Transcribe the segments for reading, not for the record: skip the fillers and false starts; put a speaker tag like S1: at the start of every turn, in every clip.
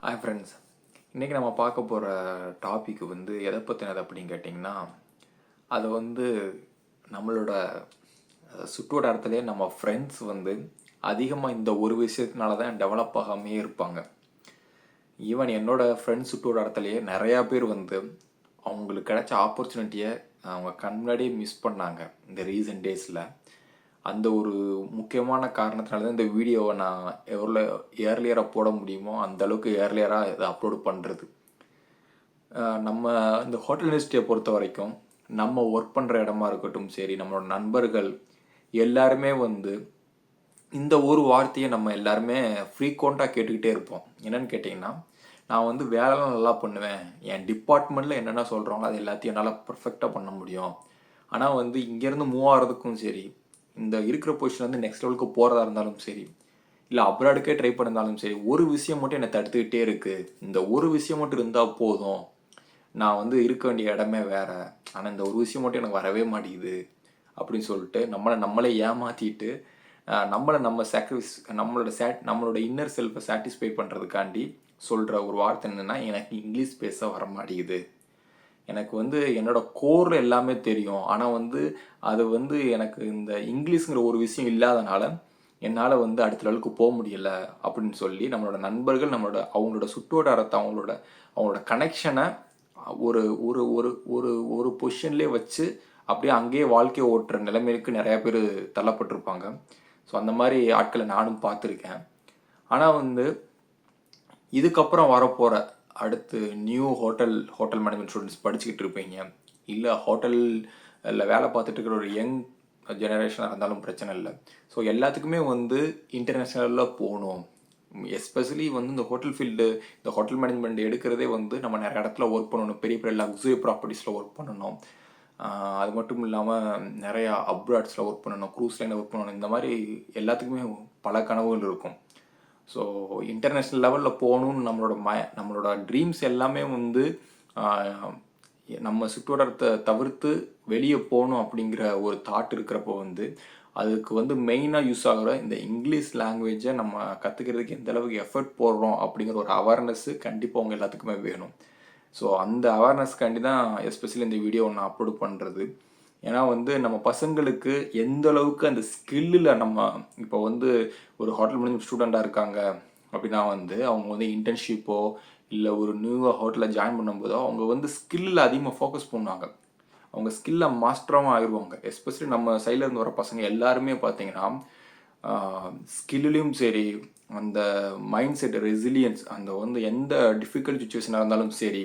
S1: Hi friends, இன்றைக்கி நம்ம பார்க்க போகிற டாபிக் எதை பற்றினது அப்படின்னு கேட்டிங்கன்னா, அது நம்மளோட சுற்றுவட்டாரத்திலே நம்ம ஃப்ரெண்ட்ஸ் அதிகமாக இந்த ஒரு விஷயத்தினால தான் டெவலப் ஆகாமே இருப்பாங்க. ஈவன் என்னோடய ஃப்ரெண்ட்ஸ் சுற்றுவட்டாரத்திலேயே நிறையா பேர் அவங்களுக்கு கிடைச்ச ஆப்பர்ச்சுனிட்டியை அவங்க கண் முன்னாடியே மிஸ் பண்ணாங்க இந்த ரீசன்ட் டேஸில். அந்த ஒரு முக்கியமான காரணத்தினால தான் இந்த வீடியோவை நான் எவ்வளோ ஏர்லியராக போட முடியுமோ அந்த அளவுக்கு ஏர்லியராக இதை அப்லோடு பண்ணுறது. நம்ம இந்த ஹோட்டல் இண்டஸ்ட்ரியை பொறுத்த வரைக்கும் நம்ம ஒர்க் பண்ணுற இடமா இருக்கட்டும் சரி, நம்மளோட நண்பர்கள் எல்லாருமே இந்த ஒரு வார்த்தையை நம்ம எல்லாருமே ஃப்ரீக்வெண்ட்டாக கேட்டுக்கிட்டே இருப்போம். என்னென்னு கேட்டிங்கன்னா, நான் வேலைலாம் நல்லா பண்ணுவேன், என் டிபார்ட்மெண்ட்டில் என்னென்ன சொல்கிறாங்களோ அது எல்லாத்தையும் என்னால் பர்ஃபெக்டாக பண்ண முடியும். ஆனால் இங்கேருந்து மூவ் ஆகிறதுக்கும் சரி, இந்த இருக்கிற பொசிஷன் நெக்ஸ்ட் லெவலுக்கு போகிறதா இருந்தாலும் சரி, இல்லை அப்ராடுக்கே ட்ரை பண்ணிருந்தாலும் சரி, ஒரு விஷயம் மட்டும் என்னை தடுத்துக்கிட்டே இருக்குது. இந்த ஒரு விஷயம் மட்டும் இருந்தால் போதும், நான் இருக்க வேண்டிய இடமே வேறு, ஆனால் இந்த ஒரு விஷயம் மட்டும் எனக்கு வரவே மாட்டேங்குது அப்படின்னு சொல்லிட்டு நம்மளே ஏமாற்றிட்டு நம்ம சாக்ரிஃபைஸ் நம்மளோட இன்னர் செல்ஃபை சாட்டிஸ்ஃபை பண்ணுறதுக்காண்டி சொல்கிற ஒரு வார்த்தை என்னென்னா, எனக்கு இங்கிலீஷ் பேச வர மாட்டேங்குது. எனக்கு என்னோட கோரில் எல்லாமே தெரியும், ஆனால் அது எனக்கு இந்த இங்கிலீஷுங்கிற ஒரு விஷயம் இல்லாதனால என்னால் அடுத்த லெவலுக்கு போக முடியலை அப்படின்னு சொல்லி நம்மளோட நண்பர்கள் அவங்களோட சுற்றுவட்டாரத்தை அவங்களோட கனெக்ஷனை ஒரு ஒரு ஒரு ஒரு ஒரு பொசிஷன்லேயே வச்சு அப்படியே அங்கேயே வாழ்க்கையை ஓட்டுற நிலைமைக்கு நிறையா பேர் தள்ளப்பட்டிருப்பாங்க. ஸோ அந்த மாதிரி ஆட்களை நானும் பார்த்துருக்கேன். ஆனால் இதுக்கப்புறம் வரப்போகிற அடுத்து நியூ ஹோட்டல் மேனேஜ்மெண்ட் ஸ்டூடெண்ட்ஸ் படிச்சுக்கிட்டு இருப்பீங்க, இல்லை ஹோட்டலில் வேலை பார்த்துட்டு இருக்கிற ஒரு யங் ஜெனரேஷனாக இருந்தாலும் பிரச்சனை இல்லை. ஸோ எல்லாத்துக்குமே இன்டர்நேஷ்னலில் போகணும். எஸ்பெஷலி இந்த ஹோட்டல் ஃபீல்டு, இந்த ஹோட்டல் மேனேஜ்மெண்ட் எடுக்கிறதே நம்ம நிறைய இடத்துல ஒர்க் பண்ணணும், பெரிய பெரிய லக்ஸுரி ப்ராப்பர்ட்டிஸில் ஒர்க் பண்ணணும். அது மட்டும் இல்லாமல் நிறையா அப்ராட்ஸில் ஒர்க் பண்ணணும், க்ரூஸ் லைனில் ஒர்க் பண்ணணும். இந்த மாதிரி எல்லாத்துக்குமே பல கனவுகள் இருக்கும். ஸோ இன்டர்நேஷ்னல் லெவலில் போகணுன்னு நம்மளோட ட்ரீம்ஸ் எல்லாமே நம்ம சுற்றுவட்டாரத்தை தவிர்த்து வெளியே போகணும் அப்படிங்கிற ஒரு தாட் இருக்கிறப்போ அதுக்கு மெயினாக யூஸ் ஆகிற இந்த இங்கிலீஷ் லாங்குவேஜை நம்ம கற்றுக்கிறதுக்கு எந்த அளவுக்கு எஃபர்ட் போடுறோம் அப்படிங்கிற ஒரு அவேர்னஸ்ஸு கண்டிப்பாக அவங்க எல்லாத்துக்குமே வேணும். ஸோ அந்த அவேர்னஸ்க்காண்டி தான் எஸ்பெஷலி இந்த வீடியோவை நான் அப்லோட் பண்ணுறது. ஏன்னா நம்ம பசங்களுக்கு எந்த அளவுக்கு அந்த ஸ்கில்லில் நம்ம இப்போ ஒரு ஹோட்டல் மேனேஜ்மெண்ட் ஸ்டூடெண்ட்டாக இருக்காங்க அப்படின்னா அவங்க இன்டர்ன்ஷிப்போ இல்லை ஒரு நியூவாக ஹோட்டலில் ஜாயின் பண்ணும்போதோ அவங்க ஸ்கில்லில் அதிகமாக ஃபோக்கஸ் பண்ணுவாங்க. அவங்க ஸ்கில்லை மாஸ்டராகவும் ஆயிடுவாங்க. எஸ்பெஷலி நம்ம சைட்லேருந்து வர பசங்க எல்லாருமே பார்த்தீங்கன்னா ஸ்கில்லையும் சரி, அந்த மைண்ட் செட் ரெசிலியன்ஸ், அந்த எந்த டிஃபிகல்ட் சுச்சுவேஷனாக இருந்தாலும் சரி,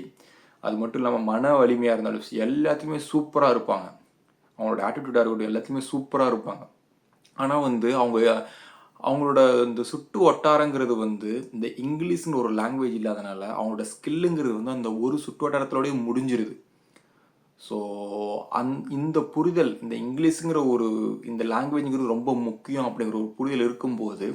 S1: அது மட்டும் இல்லாமல் மன வலிமையாக இருந்தாலும் சரி, எல்லாத்தையுமே சூப்பராக இருப்பாங்க. அவங்களோட ஆட்டிடியூடாக இருக்கட்டும் எல்லாத்தையுமே சூப்பராக இருப்பாங்க. ஆனால் அவங்களோட இந்த சுட்டு வட்டாரங்கிறது இந்த இங்கிலீஷ்ங்கிற ஒரு லாங்குவேஜ் இல்லாதனால அவங்களோட ஸ்கில்லுங்கிறது அந்த ஒரு சுட்டு வட்டாரத்தோடய முடிஞ்சிருது. ஸோ இந்த புரிதல், இந்த இங்கிலீஷுங்கிற இந்த லாங்குவேஜுங்கிறது ரொம்ப முக்கியம் அப்படிங்கிற ஒரு புரிதல் இருக்கும்போது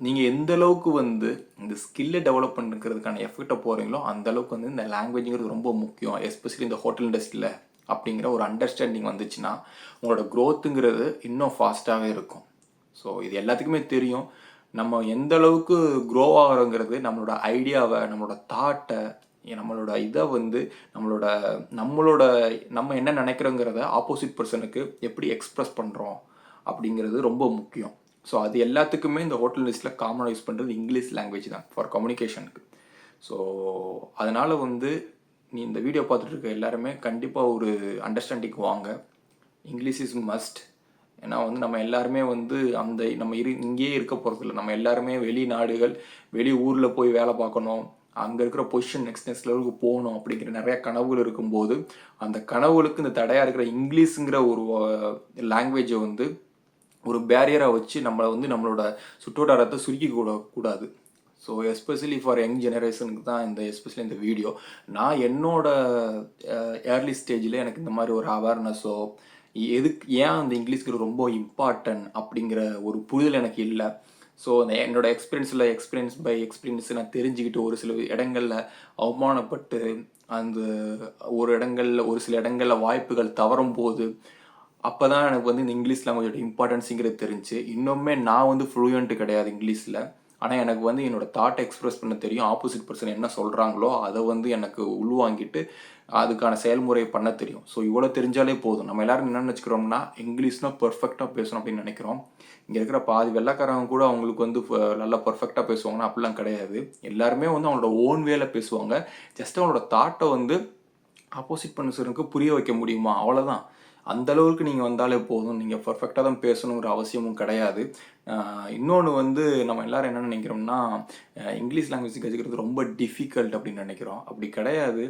S1: நீங்கள் எந்த அளவுக்கு இந்த ஸ்கில்லை டெவலப் பண்ணிக்கிறதுக்கான எஃபெக்டை போகிறீங்களோ அந்த அளவுக்கு இந்த லாங்குவேஜுங்கிறது ரொம்ப முக்கியம், எஸ்பெஷலி இந்த ஹோட்டல் இண்டஸ்ட்ரியில் அப்படிங்கிற ஒரு அண்டர்ஸ்டாண்டிங் வந்துச்சுன்னா உங்களோட க்ரோத்துங்கிறது இன்னும் ஃபாஸ்ட்டாகவே இருக்கும். ஸோ இது எல்லாத்துக்குமே தெரியும். நம்ம எந்த அளவுக்கு க்ரோ ஆகிறோங்கிறது நம்மளோட ஐடியாவை, நம்மளோட தாட்டை, நம்மளோட இதை நம்ம என்ன நினைக்கிறோங்கிறத ஆப்போசிட் பர்சனுக்கு எப்படி எக்ஸ்ப்ரெஸ் பண்ணுறோம் அப்படிங்கிறது ரொம்ப முக்கியம். ஸோ அது எல்லாத்துக்குமே இந்த ஹோட்டல் இண்டஸ்ட்ரியில் காமனாக யூஸ் பண்ணுறது இங்கிலீஷ் லாங்குவேஜ் தான் ஃபார் கம்யூனிகேஷனுக்கு. ஸோ அதனால் நீ இந்த வீடியோ பார்த்துட்டு இருக்க எல்லாருமே கண்டிப்பாக ஒரு அண்டர்ஸ்டாண்டிங் வாங்க. English is must. ஏன்னா நம்ம எல்லாருமே அந்த நம்ம இங்கேயே இருக்க போகிறதில்ல. நம்ம எல்லாருமே வெளிநாடுகள், வெளி ஊரில் போய் வேலை பார்க்கணும், அங்கே இருக்கிற பொசிஷன் நெக்ஸ்ட் லெவலுக்கு போகணும் அப்படிங்கிற நிறையா கனவுகள் இருக்கும்போது அந்த கனவுகளுக்கு இந்த தடையாக இருக்கிற இங்கிலீஷுங்கிற ஒரு லாங்குவேஜை ஒரு பேரியராக வச்சு நம்மளோட சுற்றுவட்டாரத்தை சுருக்கி கூடாது. ஸோ எஸ்பெஷலி ஃபார் யங் ஜெனரேஷனுக்கு தான் எஸ்பெஷலி இந்த வீடியோ. நான் என்னோட ஏர்லி ஸ்டேஜில் எனக்கு இந்த மாதிரி ஒரு அவேர்னஸோ ஏன் அந்த இங்கிலீஷ்க்கு ரொம்ப இம்பார்ட்டன்ட் அப்படிங்கிற ஒரு புரிதல் எனக்கு இல்லை. ஸோ என்னோட எக்ஸ்பீரியன்ஸ் பை எக்ஸ்பீரியன்ஸ் நான் தெரிஞ்சுக்கிட்டு ஒரு சில இடங்களில் அவமானப்பட்டு அந்த ஒரு சில இடங்களில் வாய்ப்புகள் தவறும் போது அப்போ தான் எனக்கு இந்த இங்கிலீஷ் லாங்குவேஜோட இம்பார்ட்டன்ஸுங்கிறது தெரிஞ்சு. இன்னுமே நான் ஃப்ளூயண்ட்டு கிடையாது இங்கிலீஷில். ஆனால் எனக்கு வந்து என்னோடய தாட்டை எக்ஸ்ப்ரெஸ் பண்ண தெரியும். ஆப்போசிட் பர்சன் என்ன சொல்கிறாங்களோ அதை வந்து எனக்கு உள்வாங்கிட்டு அதுக்கான செயல்முறை பண்ண தெரியும். ஸோ இவ்வளோ தெரிஞ்சாலே போதும். நம்ம எல்லாரும் என்ன நினச்சிக்கிறோம்னா இங்கிலீஷ்னால் பெர்ஃபெக்டாக பேசணும் அப்படின்னு நினைக்கிறோம். இங்கே இருக்கிற பாதி வெள்ளைக்காரங்க கூட அவங்களுக்கு வந்து நல்லா பர்ஃபெக்டாக பேசுவாங்கன்னா அப்படிலாம் கிடையாது. எல்லாருமே வந்து அவங்களோட ஓன் வேல பேசுவாங்க. ஜஸ்ட் அவங்களோட தாட்டை வந்து ஆப்போசிட் பர்சனுக்கு புரிய வைக்க முடியுமா, அவ்வளோதான். அந்த அளவுக்கு நீங்கள் வந்தாலே போதும். நீங்கள் பர்ஃபெக்டாக தான் பேசணுங்கிற அவசியமும் கிடையாது. இன்னொன்று வந்து நம்ம எல்லாரும் என்ன நினைக்கிறோம்னா இங்கிலீஷ் லாங்குவேஜ் கற்றுக்கிறது ரொம்ப டிஃபிகல்ட் அப்படின்னு நினைக்கிறோம். அப்படி கிடையாது.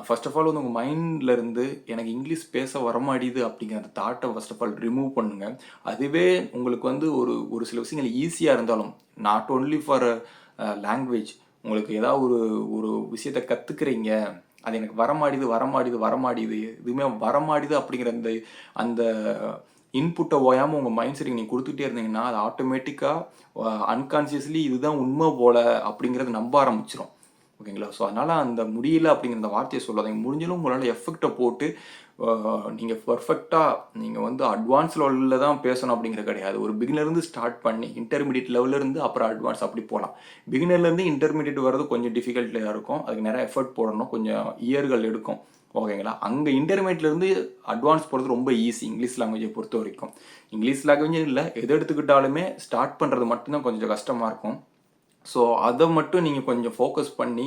S1: ஃபர்ஸ்ட் ஆஃப் ஆல் வந்து உங்கள் மைண்ட்லேருந்து எனக்கு இங்கிலீஷ் பேச வரமாடியுது அப்படிங்கிற அந்த தாட்டை ஃபர்ஸ்ட் ஆஃப் ஆல் ரிமூவ் பண்ணுங்கள். அதுவே உங்களுக்கு வந்து ஒரு சில விஷயங்கள் ஈஸியாக இருந்தாலும், நாட் ஓன்லி ஃபார் லாங்குவேஜ், உங்களுக்கு ஏதாவது ஒரு விஷயத்தை கற்றுக்குறீங்க, அது எனக்கு வரமாடியுது எதுவுமே வரமாடியுது அப்படிங்கிற அந்த இன்புட்டை ஓயாமல் உங்கள் மைண்ட் செட்டுக்கு நீங்கள் கொடுத்துட்டே இருந்தீங்கன்னா அது ஆட்டோமேட்டிக்காக அன்கான்சியஸ்லி இதுதான் உண்மை போல அப்படிங்கிறது நம்ப ஆரம்பிச்சிடும். ஓகேங்களா? ஸோ அதனால் அந்த முடியல அப்படிங்கிற அந்த வார்த்தையை சொல்லாதீங்க. முடிஞ்சாலும் உங்களால் எஃபெக்டை போட்டு நீங்கள் பர்ஃபெக்டாக நீங்கள் வந்து அட்வான்ஸ் லெவலில் தான் பேசணும் அப்படிங்கிறது கிடையாது. ஒரு பிகினர்லேருந்து ஸ்டார்ட் பண்ணி இன்டர்மீடியட் லெவலேருந்து அப்புறம் அட்வான்ஸ் அப்படி போகலாம். பிகினர்லேருந்து இன்டர்மீடியட் வர்றது கொஞ்சம் டிஃபிகல்ட்டியாக இருக்கும். அதுக்கு நிறைய எஃபர்ட் போடணும், கொஞ்சம் இயர்கள் எடுக்கும். ஓகேங்களா? அங்கே இன்டர்மீடியட்லேருந்து அட்வான்ஸ் போகிறது ரொம்ப ஈஸி இங்கிலீஷ் லாங்குவேஜை பொறுத்த வரைக்கும். இங்கிலீஷ் லாங்குவேஜ் இல்லை, எது எடுத்துக்கிட்டாலுமே ஸ்டார்ட் பண்ணுறது மட்டும்தான் கொஞ்சம் கஷ்டமாக இருக்கும். ஸோ அதை மட்டும் நீங்கள் கொஞ்சம் ஃபோக்கஸ் பண்ணி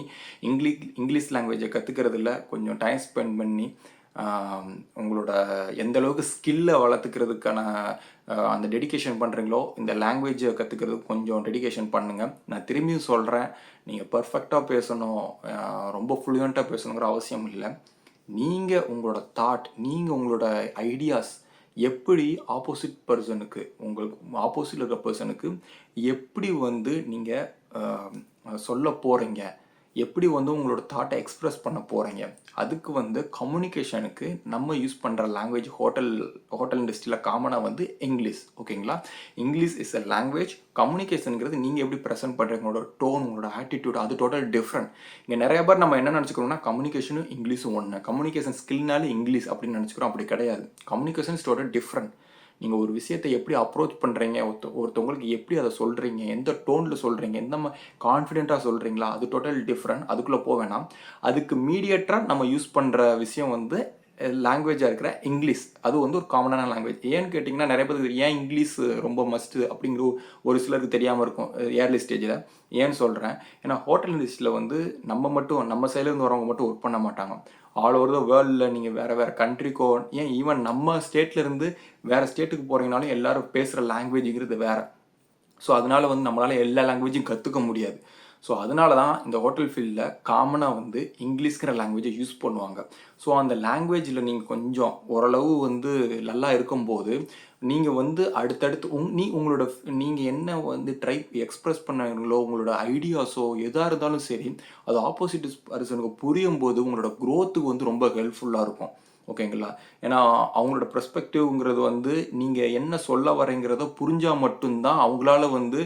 S1: இங்கிலீஷ் லாங்குவேஜை கற்றுக்கிறதுல கொஞ்சம் டைம் ஸ்பெண்ட் பண்ணி உங்களோட எந்த அளவுக்கு ஸ்கில்லை வளர்த்துக்கிறதுக்கான அந்த டெடிகேஷன் பண்ணுறீங்களோ இந்த லாங்குவேஜை கற்றுக்கிறதுக்கு கொஞ்சம் டெடிகேஷன் பண்ணுங்கள். நான் திரும்பியும் சொல்கிறேன், நீங்கள் பர்ஃபெக்டாக பேசணும், ரொம்ப ஃப்ளூயண்ட்டாக பேசணுங்கிற அவசியம் இல்லை. நீங்கள் உங்களோட தாட், நீங்கள் உங்களோட ஐடியாஸ் எப்படி ஆப்போசிட் பர்சனுக்கு, உங்களுக்கு ஆப்போசிட்டில் இருக்கிற பர்சனுக்கு எப்படி வந்து நீங்கள் சொல்ல போகிறீங்க, எப்படி வந்து உங்களோட தாட்டை எக்ஸ்ப்ரெஸ் பண்ண போகிறீங்க, அதுக்கு வந்து கம்யூனிகேஷனுக்கு நம்ம யூஸ் பண்ணுற லாங்குவேஜ் ஹோட்டல் இண்டஸ்ட்ரியில் காமனாக வந்து இங்கிலீஷ். ஓகேங்களா? English is a language. கம்யூனிகேஷனுங்கிறது நீங்கள் எப்படி ப்ரெசென்ட் பண்ணுறீங்க, உங்களோட டோன், உங்களோட ஆட்டிடியூட், அது டோட்டல் டிஃப்ரெண்ட். இங்கே நிறைய பேர் நம்ம என்ன நினச்சிக்கிறோம்னா கம்யூனிகேஷனும் இங்கிலீஷும் ஒன்று, கம்யூனிகேஷன் ஸ்கில்னாலே இங்கிலீஷ் அப்படின்னு நினச்சிக்கிறோம். அப்படி கிடையாது. Communication is total different. நீங்கள் ஒரு விஷயத்தை எப்படி அப்ரோச் பண்ணுறீங்க, ஒருத்தவங்களுக்கு எப்படி அதை சொல்கிறீங்க, எந்த டோனில் சொல்கிறீங்க, எந்த கான்ஃபிடென்ட்டாக சொல்கிறீங்களா, அது டோட்டல் டிஃப்ரெண்ட். அதுக்குள்ளே போக வேணாம். அதுக்கு மீடியேட்டராக நம்ம யூஸ் பண்ணுற விஷயம் வந்து லாங்குவேஜாக இருக்கிற இங்கிலீஷ். அது வந்து ஒரு காமனான லாங்குவேஜ். ஏன்னு கேட்டிங்கன்னா நிறைய பேருக்கு ஏன் இங்கிலீஷ் ரொம்ப மஸ்ட்டு அப்படிங்கிற ஒரு சிலருக்கு தெரியாமல் இருக்கும் ஏர்லி ஸ்டேஜில். ஏன்னு சொல்கிறேன், ஏன்னா ஹோட்டல் இண்டஸ்ட்ரியில் வந்து நம்ம சைட்லேருந்து வரவங்க மட்டும் ஒர்க் பண்ண மாட்டாங்க. ஆல் ஓவர் த வேர்ல்டில் நீங்கள் வேறு கண்ட்ரிக்கோ, ஏன் ஈவன் நம்ம ஸ்டேட்லேருந்து வேறு ஸ்டேட்டுக்கு போகிறீங்கனாலும் எல்லோரும் பேசுகிற லாங்குவேஜுங்கிறது வேறு. ஸோ அதனால் வந்து நம்மளால் எல்லா லாங்குவேஜும் கற்றுக்க முடியாது. ஸோ அதனால தான் இந்த ஹோட்டல் ஃபீல்டில் காமனாக வந்து இங்கிலீஷ்கிற லாங்குவேஜை யூஸ் பண்ணுவாங்க. ஸோ அந்த லாங்குவேஜில் நீங்கள் கொஞ்சம் ஓரளவு வந்து நல்லா இருக்கும்போது நீங்கள் வந்து அடுத்தடுத்து உங்களோட நீங்கள் என்ன வந்து எக்ஸ்ப்ரெஸ் பண்ணுறீங்களோ, உங்களோட ஐடியாஸோ எதாக இருந்தாலும் சரி, அது ஆப்போசிட் பர்சனுக்கு புரியும் போது உங்களோட க்ரோத்துக்கு வந்து ரொம்ப ஹெல்ப்ஃபுல்லாக இருக்கும். ஓகேங்களா? ஏன்னா அவங்களோட பெர்ஸ்பெக்டிவ்ங்கிறது வந்து நீங்கள் என்ன சொல்ல வரீங்கிறத புரிஞ்சால் மட்டும்தான் அவங்களால வந்து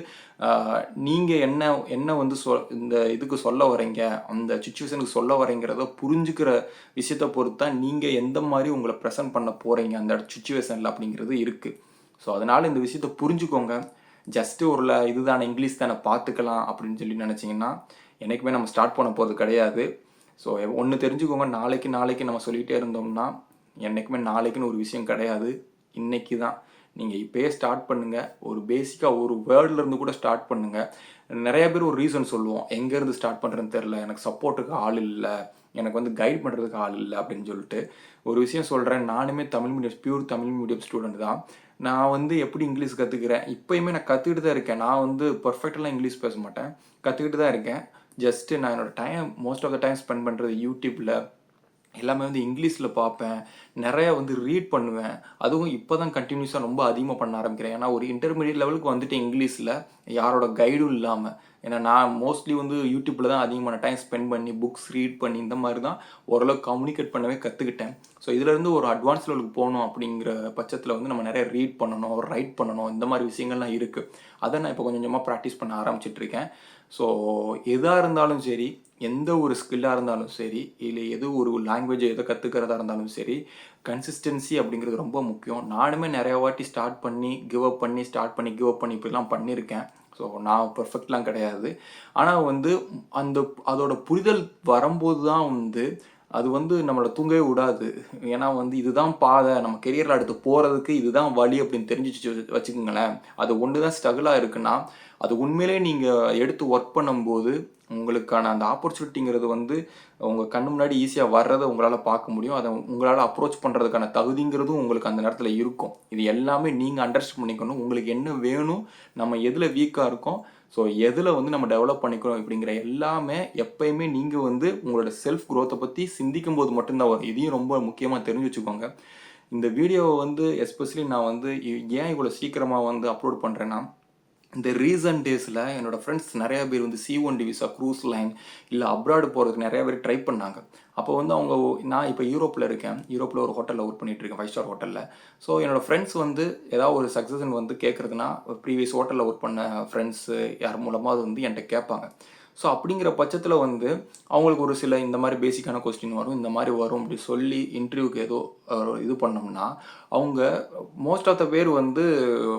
S1: நீங்கள் என்ன வந்து இந்த இதுக்கு சொல்ல வரீங்க, அந்த சுச்சுவேஷனுக்கு சொல்ல வரீங்கிறத புரிஞ்சுக்கிற விஷயத்தை பொறுத்து தான் நீங்கள் எந்த மாதிரி உங்களை ப்ரெசென்ட் பண்ண போகிறீங்க அந்த சுச்சுவேஷனில் அப்படிங்கிறது இருக்குது. ஸோ அதனால் இந்த விஷயத்தை புரிஞ்சுக்கோங்க. ஜஸ்ட்டு இதுதானே இங்கிலீஷ் தானே பார்த்துக்கலாம் அப்படின்னு சொல்லி நினச்சிங்கன்னா என்றைக்குமே நம்ம ஸ்டார்ட் பண்ண போகிறது கிடையாது. ஸோ ஒன்று தெரிஞ்சுக்கோங்க, நாளைக்கு நம்ம சொல்லிகிட்டே இருந்தோம்னா என்றைக்குமே நாளைக்குன்னு ஒரு விஷயம் கிடையாது. இன்றைக்கி தான். நீங்கள் இப்போயே ஸ்டார்ட் பண்ணுங்கள். ஒரு பேசிக்காக ஒரு வேர்ட்லேருந்து கூட ஸ்டார்ட் பண்ணுங்கள். நிறைய பேர் ஒரு ரீசன் சொல்லுவோம், எங்கேருந்து ஸ்டார்ட் பண்ணுறதுன்னு தெரில, எனக்கு சப்போர்ட்டுக்கு ஆள் இல்லை, எனக்கு வந்து கைட் பண்ணுறதுக்கு ஆள் இல்லை அப்படின்னு சொல்லிட்டு. ஒரு விஷயம் சொல்கிறேன், நானுமே பியூர் தமிழ் மீடியம் ஸ்டூடெண்ட் தான். நான் வந்து எப்படி இங்கிலீஷ் கற்றுக்கிறேன், இப்போயுமே நான் கற்றுக்கிட்டு தான் இருக்கேன். நான் வந்து பர்ஃபெக்டெல்லாம் இங்கிலீஷ் பேச மாட்டேன், கற்றுக்கிட்டு தான் இருக்கேன். ஜஸ்ட்டு நான் என்னோடய most of the time spend பண்ணுறது யூடியூப்பில் எல்லாமே வந்து இங்கிலீஷில் பார்ப்பேன், நிறையா வந்து ரீட் பண்ணுவேன். அதுவும் இப்போ தான் கண்டினியூஸாக ரொம்ப அதிகமாக பண்ண ஆரம்பிக்கிறேன். ஏன்னா ஒரு இன்டர்மீடியட் லெவலுக்கு வந்துட்டு இங்கிலீஷில் யாரோட கைடும் இல்லாமல், ஏன்னா நான் மோஸ்ட்லி வந்து யூடியூப்பில் தான் அதிகமான டைம் ஸ்பெண்ட் பண்ணி புக்ஸ் ரீட் பண்ணி இந்த மாதிரி தான் ஓரளவுக்கு கம்யூனிகேட் பண்ணவே கற்றுக்கிட்டேன். ஸோ இதிலேருந்து ஒரு அட்வான்ஸ் லெவலுக்கு போகணும் அப்படிங்கிற பட்சத்தில் வந்து நம்ம நிறைய ரீட் பண்ணணும், ரைட் பண்ணணும், இந்த மாதிரி விஷயங்கள்லாம் இருக்குது. அதை நான் இப்போ கொஞ்சம் கொஞ்சமாக ப்ராக்டிஸ் பண்ண ஆரம்பிச்சிட்ருக்கேன். ஸோ எதாக இருந்தாலும் சரி, எந்த ஒரு ஸ்கில்லாக இருந்தாலும் சரி, இல்லை எது ஒரு லாங்குவேஜை எதை கற்றுக்கிறதா இருந்தாலும் சரி, கன்சிஸ்டன்சி அப்படிங்கிறது ரொம்ப முக்கியம். நானுமே நிறையா வாட்டி ஸ்டார்ட் பண்ணி கிவ் அப் பண்ணி இப்படிலாம் பண்ணியிருக்கேன். ஸோ நான் பெர்ஃபெக்ட்லாம் கிடையாது. ஆனால் வந்து அதோட புரிதல் வரும்போது தான் வந்து அது வந்து நம்மளை தூங்கவே விடாது. ஏன்னா வந்து இதுதான் பாதை, நம்ம கெரியரில் அடுத்து போகிறதுக்கு இதுதான் வழி அப்படின்னு தெரிஞ்சிச்சு வச்சுக்கோங்களேன். அது ஒன்று தான் ஸ்ட்ரகிளாக இருக்குன்னா, அது உண்மையிலே நீங்கள் எடுத்து ஒர்க் பண்ணும்போது உங்களுக்கான அந்த ஆப்பர்ச்சுனிட்டிங்கிறது வந்து உங்கள் கண்ணு முன்னாடி ஈஸியாக வர்றதை உங்களால் பார்க்க முடியும். அதை உங்களால் அப்ரோச் பண்ணுறதுக்கான தகுதிங்கிறதும் உங்களுக்கு அந்த நேரத்தில் இருக்கும். இது எல்லாமே நீங்கள் அண்டர்ஸ்டாண்ட் பண்ணிக்கணும். உங்களுக்கு என்ன வேணும், நம்ம எதில் வீக்காக இருக்கோம், ஸோ எதில் வந்து நம்ம டெவலப் பண்ணிக்கிறோம் இப்படிங்கிற எல்லாமே எப்பயுமே நீங்கள் வந்து உங்களோட செல்ஃப் க்ரோத்தை பற்றி சிந்திக்கும் போது மட்டும்தான் வரும். இதையும் ரொம்ப முக்கியமாக தெரிஞ்சு வச்சுக்கோங்க. இந்த வீடியோவை வந்து எஸ்பெஷலி நான் வந்து ஏன் இவ்வளோ சீக்கிரமாக வந்து அப்லோட் பண்ணுறேன்னா, இந்த ரீசன்ட் டேஸில் என்னோடய ஃப்ரெண்ட்ஸ் நிறையா பேர் வந்து C1D விசா, க்ரூஸ் லைன் இல்லை அப்ராடு போகிறதுக்கு நிறையா பேர் ட்ரை பண்ணாங்க. அப்போ வந்து நான் இப்போ யூரோப்பில் இருக்கேன். யூரோப்பில் ஒரு ஹோட்டலில் ஒர்க் பண்ணிகிட்டு இருக்கேன், 5 ஸ்டார் ஹோட்டலில். ஸோ என்னோடய ஃப்ரெண்ட்ஸ் வந்து ஏதாவது ஒரு சக்ஸஸ்ன்னு வந்து கேட்குறதுனா, ப்ரீவியஸ் ஹோட்டலில் ஒர்க் பண்ண ஃப்ரெண்ட்ஸு யார் மூலமாக அது வந்து என்கிட்ட கேட்பாங்க. ஸோ அப்படிங்கிற பட்சத்தில் வந்து அவங்களுக்கு ஒரு சில இந்த மாதிரி பேசிக்கான கொஸ்டின் வரும், இந்த மாதிரி வரும் அப்படி சொல்லி இன்டர்வியூக்கு ஏதோ இது பண்ணோம்னா, அவங்க மோஸ்ட் ஆஃப் த பேர் வந்து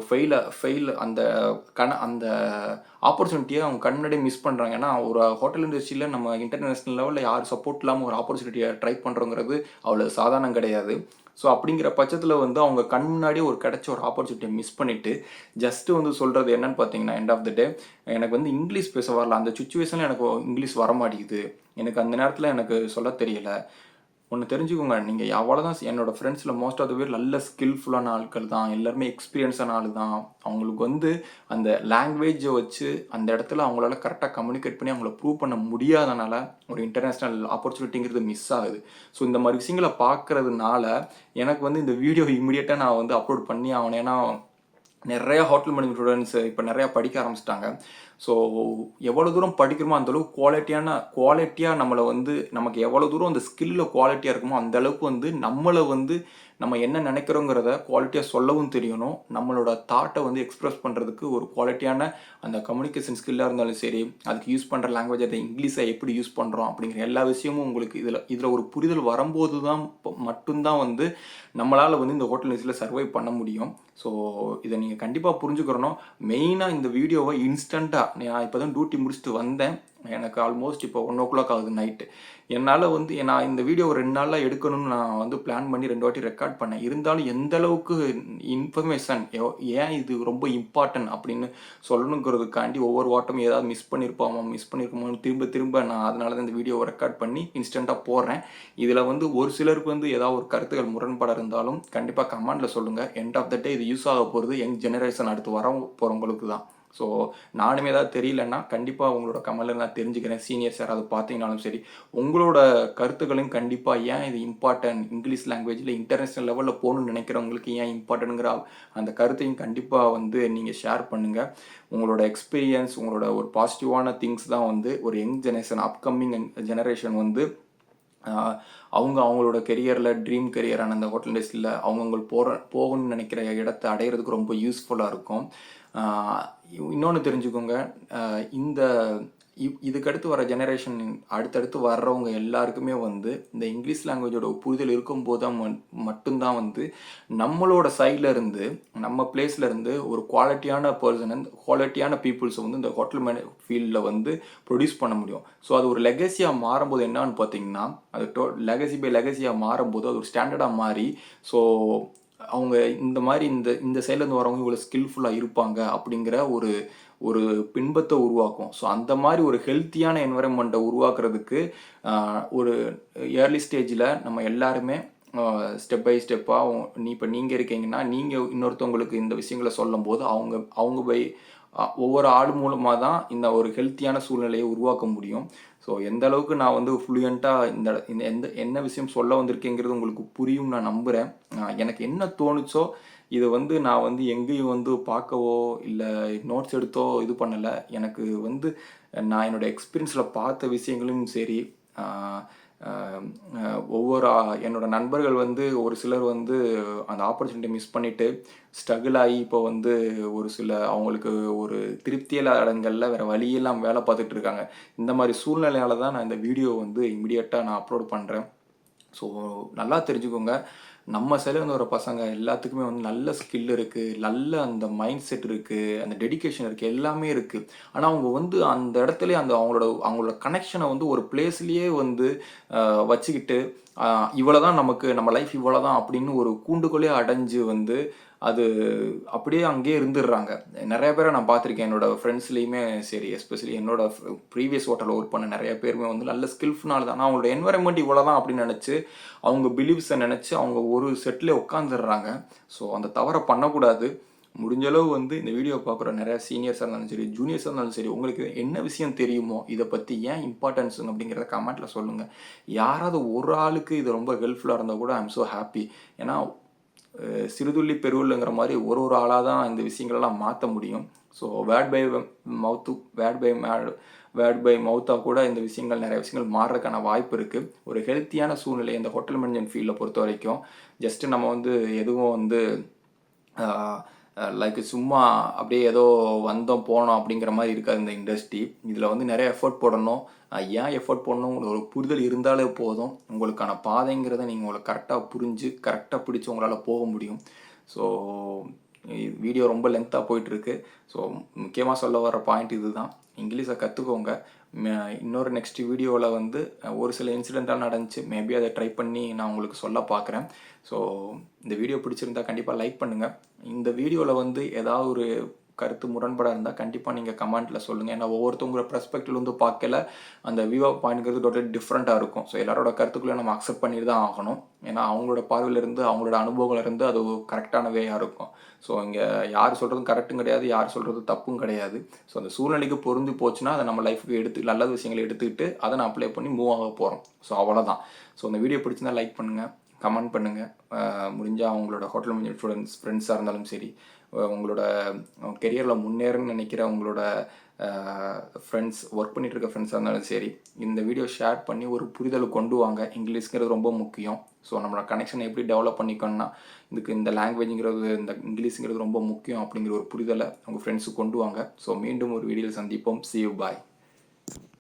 S1: ஃபெயில் அந்த ஆப்பர்ச்சுனிட்டியை அவங்க கண்ணாடியே மிஸ் பண்ணுறாங்க. ஏன்னா ஒரு ஹோட்டல் இண்டஸ்ட்ரியில் நம்ம இன்டர்நேஷ்னல் லெவலில் யார் சப்போர்ட் இல்லாமல் ஒரு ஆப்பர்ச்சுனிட்டியை ட்ரை பண்ணுறோங்கிறது அவ்வளோ சாதாரணம் கிடையாது. ஸோ அப்படிங்கிற பட்சத்தில் வந்து அவங்க கண் முன்னாடியே கிடைச்ச ஒரு ஆப்பர்ச்சுனிட்டியை மிஸ் பண்ணிவிட்டு ஜஸ்ட்டு வந்து சொல்கிறது என்னன்னு பார்த்தீங்கன்னா, எண்ட் ஆஃப் த டே எனக்கு வந்து இங்கிலீஷ் பேச வரல, அந்த சுச்சுவேஷனில் எனக்கு இங்கிலீஷ் வர மாட்டேங்குது, எனக்கு அந்த நேரத்தில் எனக்கு சொல்ல தெரியல. ஒன்று தெரிஞ்சுக்கோங்க, நீங்கள் அவ்வளோதான். என்னோடய ஃப்ரெண்ட்ஸில் மோஸ்ட் ஆஃப் த பேர் நல்ல ஸ்கில்ஃபுல்லான ஆட்கள் தான், எல்லாருமே எக்ஸ்பீரியன்ஸான ஆள் தான். அவங்களுக்கு வந்து அந்த லாங்குவேஜை வச்சு அந்த இடத்துல அவங்களால கரெக்டாக கம்யூனிகேட் பண்ணி அவங்கள ப்ரூவ் பண்ண முடியாதனால ஒரு இன்டர்நேஷ்னல் ஆப்பர்ச்சுனிட்டிங்கிறது மிஸ் ஆகுது. ஸோ இந்த மாதிரி விஷயங்களை பார்க்கறதுனால எனக்கு வந்து இந்த வீடியோ இமீடியட்டாக நான் வந்து அப்லோட் பண்ணி ஆகணும். ஏன்னா நிறையா ஹோட்டல் மேனேஜ்மெண்ட் ஸ்டூடெண்ட்ஸ் இப்போ நிறையா படிக்க ஆரம்பிச்சிட்டாங்க. ஸோ எவ்வளோ தூரம் படிக்கிறோமோ அந்தளவுக்கு குவாலிட்டியாக நம்மளை வந்து நமக்கு எவ்வளோ தூரம் அந்த ஸ்கில்லில் குவாலிட்டியாக இருக்குமோ அந்தளவுக்கு வந்து நம்மளை வந்து நம்ம என்ன நினைக்கிறோங்கிறத குவாலிட்டியாக சொல்லவும் தெரியணும். நம்மளோட தாட்டை வந்து எக்ஸ்ப்ரெஸ் பண்ணுறதுக்கு ஒரு குவாலிட்டியான அந்த கம்யூனிகேஷன் ஸ்கில்லாக இருந்தாலும் சரி, அதுக்கு யூஸ் பண்ணுற லாங்குவேஜ், அதை இங்கிலீஷை எப்படி யூஸ் பண்ணுறோம் அப்படிங்கிற எல்லா விஷயமும் உங்களுக்கு இதில் ஒரு புரிதல் வரும்போது தான் மட்டும்தான் வந்து நம்மளால் வந்து இந்த ஹோட்டல் இண்டஸ்ட்ரியில் சர்வை பண்ண முடியும். ஸோ இதை நீங்கள் கண்டிப்பாக புரிஞ்சுக்கிறணும். மெயினாக இந்த வீடியோவை இன்ஸ்டண்ட்டாக நான் இப்போ தான் டியூட்டி முடிச்சுட்டு வந்தேன். எனக்கு ஆல்மோஸ்ட் இப்போ 1 ஆகுது நைட்டு. என்னால் வந்து நான் இந்த வீடியோ 2 நாளில் எடுக்கணும்னு நான் வந்து பிளான் பண்ணி 2 வாட்டி ரெக்கார்ட் பண்ணேன். இருந்தாலும் எந்த அளவுக்கு இன்ஃபர்மேஷன் ஏன் இது ரொம்ப இம்பார்ட்டன்ட் அப்படின்னு சொல்லணுங்கிறதுக்காண்டி ஒவ்வொரு வாட்டமும் ஏதாவது மிஸ் பண்ணியிருப்போமோன்னு திரும்ப திரும்ப நான் அதனால தான் இந்த வீடியோவை ரெக்கார்ட் பண்ணி இன்ஸ்டண்ட்டாக போடுறேன். இதில் வந்து ஒரு சிலருக்கு வந்து ஏதாவது ஒரு கருத்துக்கள் முரண்பாடாக இருந்தாலும் கண்டிப்பாக கமெண்டில் சொல்லுங்கள். எண்ட் ஆஃப் த டே இது யூஸ் ஆக போகிறது யங் ஜெனரேஷன் அடுத்து வர போகிறவங்களுக்கு தான். ஸோ நானுமே ஏதாவது தெரியலன்னா கண்டிப்பாக உங்களோட கமெண்ட்டில் நான் தெரிஞ்சுக்கிறேன். சீனியர்ஸ் யாராவது பார்த்தீங்கனாலும் சரி, உங்களோட கருத்துக்களையும் கண்டிப்பாக ஏன் இது இம்பார்ட்டன்ட், இங்கிலீஷ் லாங்குவேஜில் இன்டர்நேஷ்னல் லெவலில் போகணுன்னு நினைக்கிறவங்களுக்கு ஏன் இம்பார்ட்டன்ட்ங்கிற அந்த கருத்தையும் கண்டிப்பாக வந்து நீங்கள் ஷேர் பண்ணுங்கள். உங்களோட எக்ஸ்பீரியன்ஸ், உங்களோட ஒரு பாசிட்டிவான திங்ஸ் தான் வந்து ஒரு யங் ஜெனரேஷன், அப்கமிங் ஜெனரேஷன் வந்து அவங்களோட கெரியரில் ட்ரீம் கெரியரான அந்த ஹோட்டல் இண்டஸ்ட்ரியில் அவங்களுக்கு போகணும்னு நினைக்கிற இடத்த அடையிறதுக்கு ரொம்ப யூஸ்ஃபுல்லாக இருக்கும். இன்னொன்று தெரிஞ்சுக்கோங்க, இந்த இதுக்கடுத்து வர ஜெனரேஷன் அடுத்தடுத்து வர்றவங்க எல்லாருக்குமே வந்து இந்த இங்கிலீஷ் லாங்குவேஜோட புரிதல் இருக்கும்போது தான் மட்டும்தான் வந்து நம்மளோட சைடில் இருந்து நம்ம பிளேஸில் இருந்து ஒரு குவாலிட்டியான பீப்புள்ஸை வந்து இந்த ஹோட்டல் ஃபீல்டில் வந்து ப்ரொடியூஸ் பண்ண முடியும். ஸோ அது ஒரு லெகசியாக மாறும்போது என்னான்னு பார்த்தீங்கன்னா, அது லெகசியாக மாறும்போது அது ஒரு ஸ்டாண்டர்டாக மாறி, ஸோ அவங்க இந்த மாதிரி இந்த சைட்லேருந்து வரவங்க இவ்வளோ ஸ்கில்ஃபுல்லாக இருப்பாங்க அப்படிங்கிற ஒரு பின்பத்தை உருவாக்கும். ஸோ அந்த மாதிரி ஒரு ஹெல்த்தியான என்வரன்மெண்ட்டை உருவாக்குறதுக்கு ஒரு ஏர்லி ஸ்டேஜில் நம்ம எல்லாருமே ஸ்டெப் பை ஸ்டெப்பாக இப்போ நீங்கள் இருக்கீங்கன்னா நீங்கள் இன்னொருத்தவங்களுக்கு இந்த விஷயங்களை சொல்லும் போது அவங்க ஒவ்வொரு ஆள் மூலமாக தான் இந்த ஒரு ஹெல்த்தியான சூழ்நிலையை உருவாக்க முடியும். ஸோ எந்த அளவுக்கு நான் வந்து ஃப்ளூயண்ட்டாக என்ன விஷயம் சொல்ல வந்திருக்கேங்கிறது உங்களுக்கு புரியும் நான் நம்புகிறேன். எனக்கு என்ன தோணுச்சோ இதை வந்து நான் வந்து எங்கேயும் வந்து பார்க்கவோ இல்லை நோட்ஸ் எடுத்தோ இது பண்ணலை. எனக்கு வந்து நான் என்னோடய எக்ஸ்பீரியன்ஸில் பார்த்த விஷயங்களும் சரி, ஒவ்வொரு என்னோட நண்பர்கள் வந்து ஒரு சிலர் வந்து அந்த ஆப்பர்ச்சுனிட்டி மிஸ் பண்ணிவிட்டு ஸ்ட்ரகிள் ஆகி இப்போ வந்து ஒரு சில அவங்களுக்கு ஒரு திருப்தியில்லாத இடங்களில் வேறு வழியெல்லாம் வேலை பார்த்துட்டு இருக்காங்க. இந்த மாதிரி சூழ்நிலையால் தான் நான் இந்த வீடியோ வந்து இமிடியேட்டாக நான் அப்லோட் பண்ணுறேன். ஸோ நல்லா தெரிஞ்சுக்கோங்க, நம்ம சைடில் வந்து வர பசங்க எல்லாத்துக்குமே வந்து நல்ல ஸ்கில் இருக்குது, நல்ல அந்த மைண்ட் செட் இருக்குது, அந்த டெடிகேஷன் இருக்குது, எல்லாமே இருக்குது. ஆனால் அவங்க வந்து அந்த இடத்துல அந்த அவங்களோட கனெக்ஷனை வந்து ஒரு பிளேஸ்லேயே வந்து வச்சுக்கிட்டு இவ்வளோதான் நமக்கு நம்ம லைஃப் இவ்வளோதான் அப்படின்னு ஒரு கூண்டுக்குள்ளேயே அடைஞ்சு வந்து அது அப்படியே அங்கேயே இருந்துடுறாங்க. நிறைய பேரை நான் பார்த்துருக்கேன் என்னோட ஃப்ரெண்ட்ஸ்லேயுமே சரி, எஸ்பெஷலி என்னோட ப்ரீவியஸ் ஹோட்டலில் ஒர்க் பண்ண நிறைய பேருமே வந்து நல்ல ஸ்கில்ஃப்னால தான், ஆனால் அவங்களோட என்வரன்மெண்ட் இவ்வளோ தான் அப்படின்னு நினச்சி அவங்க பிலீவ்ஸை நினச்சி அவங்க ஒரு செட்டில் உட்காந்துடுறாங்க. ஸோ அந்த தவறை பண்ணக்கூடாது. முடிஞ்ச அளவு வந்து இந்த வீடியோ பார்க்குற நிறையா சீனியர்ஸாக இருந்தாலும் சரி, ஜூனியர்ஸாக இருந்தாலும் சரி, உங்களுக்கு என்ன விஷயம் தெரியுமோ இதை பற்றி ஏன் இம்பார்ட்டன்ஸ் அப்படிங்கிறத கமெண்ட்டில் சொல்லுங்கள். யாராவது ஒரு ஆளுக்கு இது ரொம்ப ஹெல்ப்ஃபுல்லாக இருந்தால் கூட ஐம் ஸோ ஹாப்பி. ஏன்னா சிறுதுள்ளி பெருவுள்ளுங்கிற மாதிரி ஒரு ஆளாக தான் இந்த விஷயங்களெல்லாம் மாற்ற முடியும். ஸோ வேர்ட் பை மவுத்தாக கூட இந்த விஷயங்கள் நிறைய விஷயங்கள் மாறுறதுக்கான வாய்ப்பு இருக்குது. ஒரு ஹெல்த்தியான சூழ்நிலை இந்த ஹோட்டல் மேனேஜ்மெண்ட் ஃபீல்டில் பொறுத்த வரைக்கும் ஜஸ்ட்டு நம்ம வந்து எதுவும் வந்து லைக் சும்மா அப்படியே ஏதோ வந்தோம் போனோம் அப்படிங்கிற மாதிரி இருக்காது இந்த இண்டஸ்ட்ரி. இதில் வந்து நிறைய எஃபர்ட் போடணும். ஏன் எஃபர்ட் போடணும் உங்களுக்கு ஒரு புரிதல் இருந்தாலே போதும். உங்களுக்கான பாதைங்கிறத நீங்கள் உங்களை கரெக்டாக புரிஞ்சு கரெக்டாக பிடிச்சி உங்களால் போக முடியும். ஸோ வீடியோ ரொம்ப லென்த்தாக போயிட்டுருக்கு. ஸோ முக்கியமாக சொல்ல வர பாயிண்ட் இது தான். இங்கிலீஷை கற்றுக்கோங்க. இன்னொரு நெக்ஸ்ட் வீடியோவில் வந்து ஒரு சில இன்சிடெண்ட்டாக நடந்துச்சு. மேபி அதை ட்ரை பண்ணி நான் உங்களுக்கு சொல்ல பார்க்குறேன். ஸோ இந்த வீடியோ பிடிச்சிருந்தா கண்டிப்பாக லைக் பண்ணுங்கள். இந்த வீடியோவில் வந்து ஏதாவது ஒரு கருத்து முரண்படாக இருந்தால் கண்டிப்பாக நீங்கள் கமெண்ட்டில் சொல்லுங்கள். ஏன்னா ஒவ்வொருத்தவங்களோட பெர்ஸ்பெக்டிவ் வந்து பார்க்கல அந்த வியூ பாயிண்ட்ங்கிறது டோட்டலி டிஃப்ரெண்ட்டாக இருக்கும். ஸோ எல்லாரோட கருத்துக்குள்ளே நம்ம அக்செப்ட் பண்ணிட்டு தான் ஆகணும். ஏன்னா அவங்களோட பார்வையிலேருந்து அவங்களோட அனுபவங்கள்லேருந்து அது கரெக்டான வேயாக இருக்கும். ஸோ இங்கே யார் சொல்கிறதும் கரெக்டும் கிடையாது, யார் சொல்கிறது தப்பும் கிடையாது. ஸோ அந்த சூழ்நிலைக்கு பொருந்தி போச்சுன்னா அதை நம்ம லைஃபுக்கு நல்ல விஷயங்களை எடுத்துக்கிட்டு அதை நான் அப்ளை பண்ணி மூவ் ஆக போகிறோம். ஸோ அவ்வளோதான். ஸோ இந்த வீடியோ பிடிச்சிருந்தா லைக் பண்ணுங்கள், கமெண்ட் பண்ணுங்கள். முடிஞ்சால் அவங்களோட ஹோட்டல் மேனேஜ்மெண்ட் ஃப்ரெண்ட்ஸாக இருந்தாலும் சரி, உங்களோட கெரியரில் முன்னேறன்னு நினைக்கிற உங்களோட ஃப்ரெண்ட்ஸ், ஒர்க் பண்ணிகிட்டு இருக்க ஃப்ரெண்ட்ஸாக இருந்தாலும் சரி, இந்த வீடியோ ஷேர் பண்ணி ஒரு புரிதலை கொண்டு வாங்க. இங்கிலீஷ்ங்கிறது ரொம்ப முக்கியம். ஸோ நம்மளோட கனெக்ஷனை எப்படி டெவலப் பண்ணிக்கணும்னா இந்த லாங்குவேஜுங்கிறது, இந்த இங்கிலீஷுங்கிறது ரொம்ப முக்கியம் அப்படிங்கிற ஒரு புரிதலை உங்கள் ஃப்ரெண்ட்ஸுக்கு கொண்டு வாங்க. ஸோ மீண்டும் ஒரு வீடியோவில் சந்திப்போம். See you, bye.